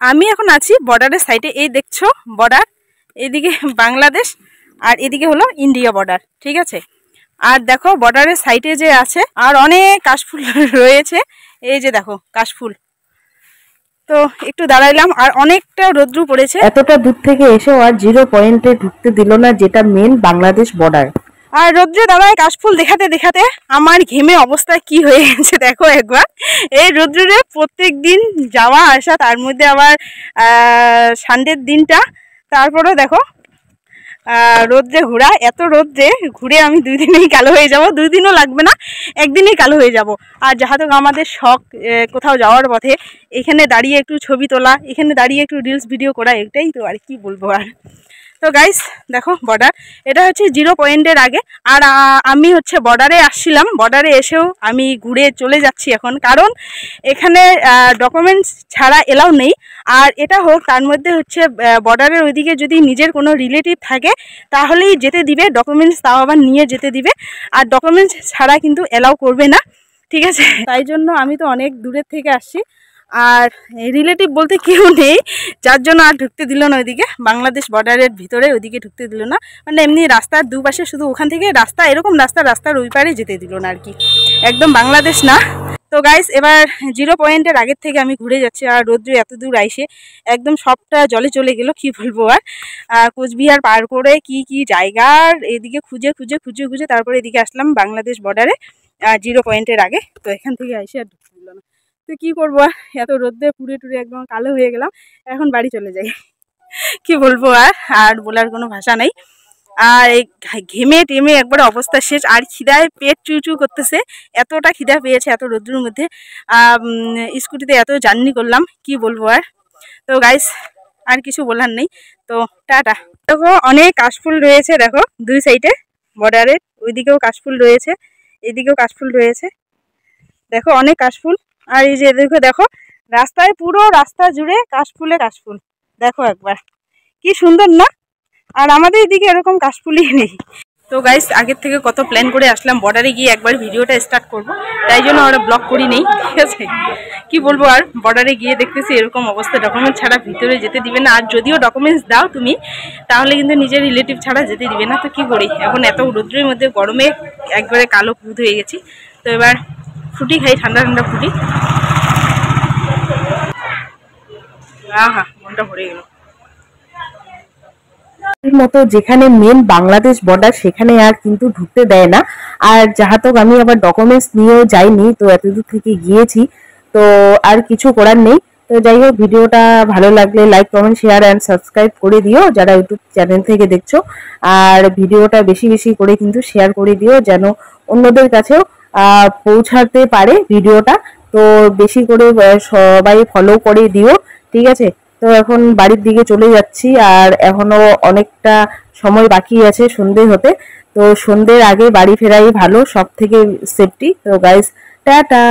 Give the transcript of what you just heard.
আমি এখন আছি বর্ডারের সাইডে। এই দেখছো বর্ডার, এদিকে বাংলাদেশ আর এদিকে হলো ইন্ডিয়া বর্ডার, ঠিক আছে। আর দেখো বর্ডারের সাইডে যে আছে আর অনেক কাশফুল রয়েছে, এই যে দেখো কাশফুল। তো একটু দাঁড়াইলাম, আর অনেকটা রৌদ্র পড়েছে। এতটা দূর থেকে এসেও আর 0 পয়েন্টে ঢুকতে দিল না, যেটা মেন বাংলাদেশ বর্ডার। আর রৌদ্রে দাঁড়ায় কাশফুল দেখাতে দেখাতে আমার ঘেমে অবস্থা কি হয়ে গেছে দেখো একবার। এই রৌদ্রে প্রত্যেক দিন যাওয়া আসা, তার মধ্যে আবার সানডের দিনটা, তারপরেও দেখো রৌদ্রে ঘোরা। এত রৌদ্রে ঘুরে আমি 2 দিনেই কালো হয়ে যাব, 2 দিনও লাগবে না, একদিনেই কালো হয়ে যাব। আর যাহাতক আমাদের শখ কোথাও যাওয়ার পথে এখানে দাঁড়িয়ে একটু ছবি তোলা, এখানে দাঁড়িয়ে একটু রিলস ভিডিও করা, এটাই তো আর কি বলবো। আর তো গাইস দেখো বর্ডার, এটা হচ্ছে 0 পয়েন্টের আগে। আর আমি হচ্ছে বর্ডারে আসছিলাম, বর্ডারে এসেও আমি ঘুরে চলে যাচ্ছি এখন, কারণ এখানে ডকুমেন্টস ছাড়া এলাও নেই। আর এটা হোক, তার মধ্যে হচ্ছে বর্ডারের ওইদিকে যদি নিজের কোনো রিলেটিভ থাকে তাহলেই যেতে দিবে, ডকুমেন্টস তাও আবার নিয়ে যেতে দিবে, আর ডকুমেন্টস ছাড়া কিন্তু এলাও করবে না, ঠিক আছে। তাই জন্য আমি তো অনেক দূরের থেকে আসছি, আর রিলেটিভ বলতে কেউ নেই, যার জন্য আর ঢুকতে দিল না ওইদিকে, বাংলাদেশ বর্ডারের ভিতরে ওইদিকে ঢুকতে দিল না। মানে এমনি রাস্তার দুপাশে শুধু ওখান থেকে রাস্তা, এরকম রাস্তার ওই পারে যেতে দিল না আর কি, একদম বাংলাদেশ না। তো গাইস এবার 0 পয়েন্টের আগের থেকে আমি ঘুরে যাচ্ছি, আর রৌদ্র এত দূর আইসে একদম সবটা জলে চলে গেল, কি বলবো। আর কোচবিহার পার করে কি কি জায়গার এদিকে খুঁজে খুঁজে খুঁজে খুঁজে তারপরে এদিকে আসলাম বাংলাদেশ বর্ডারে 0 পয়েন্টের আগে। তো এখান থেকে আইসে আর ঢুকতে দিল না। তো কি করবো, এত রোদ্রে পুড়ে টুড়ে একদম কালো হয়ে গেলাম, এখন বাড়ি চলে যাই, কি বলবো। আর বলার কোনো ভাষা নেই। আর এই ঘেমে টেমে একবারে অবস্থা শেষ, আর খিদায় পেট চুচু করতেছে, এতটা খিদা পেয়েছে এত রোদ্রের মধ্যে। স্কুটিতে এত জার্নি করলাম, কি বলবো। আর তো গাইস আর কিছু বলার নেই, তো টাটা। দেখো অনেক কাশফুল রয়েছে, দেখো 2 সাইডে বর্ডারের, ওইদিকেও কাশফুল রয়েছে, এদিকেও কাশফুল রয়েছে, দেখো অনেক কাশফুল। আর এই যে দেখো রাস্তায়, পুরো রাস্তা জুড়ে কাশফুলে কাশফুল, দেখো একবার কি সুন্দর না। আর আমাদের এদিকে এরকম কাশফুলই নেই। তো গাইস আগের থেকে কত প্ল্যান করে আসলাম বর্ডারে গিয়ে একবার ভিডিওটা স্টার্ট করব, তাই জন্য আমরা ব্লগ করি নেই, ঠিক আছে। কি বলবো, আর বর্ডারে গিয়ে দেখতেছি এরকম অবস্থা, ডকুমেন্টস ছাড়া ভিতরে যেতে দিবে না। আর যদিও ডকুমেন্টস দাও তুমি, তাহলে কিন্তু নিজের রিলেটিভ ছাড়া যেতে দিবে না। তো কি করি এখন, এত রৌদ্রের মধ্যে গরমে একবারে কালো কুদ হয়ে গেছি। তো এবার ফ্রুটি খাই, ঠান্ডা ঠান্ডা ফ্রুটি। মনটা ভরে গেল। মতো যেখানে মেন বাংলাদেশ বর্ডার সেখানে আর কিন্তু ঢুকতে দেয় না। আর যাহাতক আমি আবার ডকুমেন্টস নিয়েও যাইনি, তো এতদূর থেকে গিয়েছি, তো আর কিছু করার নেই। তো যাই হোক, ভিডিওটা ভালো লাগলে like comment share and subscribe করে দিও যারা ইউটিউব চ্যানেল থেকে দেখছো। আর ভিডিওটা বেশি বেশি করে কিন্তু শেয়ার করে দিও, যেন অন্যদের কাছেও পৌঁছাতে পারে ভিডিওটা। তো বেশি করে সবাই ফলো করে দিও, ঠিক আছে। তো এখন বাড়ির দিকে চলে যাচ্ছি, আর এখনো অনেকটা সময় বাকি আছে সন্ধে হতে। তো সন্ধ্যের আগে বাড়ি ফেরাই ভালো, সব থেকে সেফটি। তো গাইস টাটা।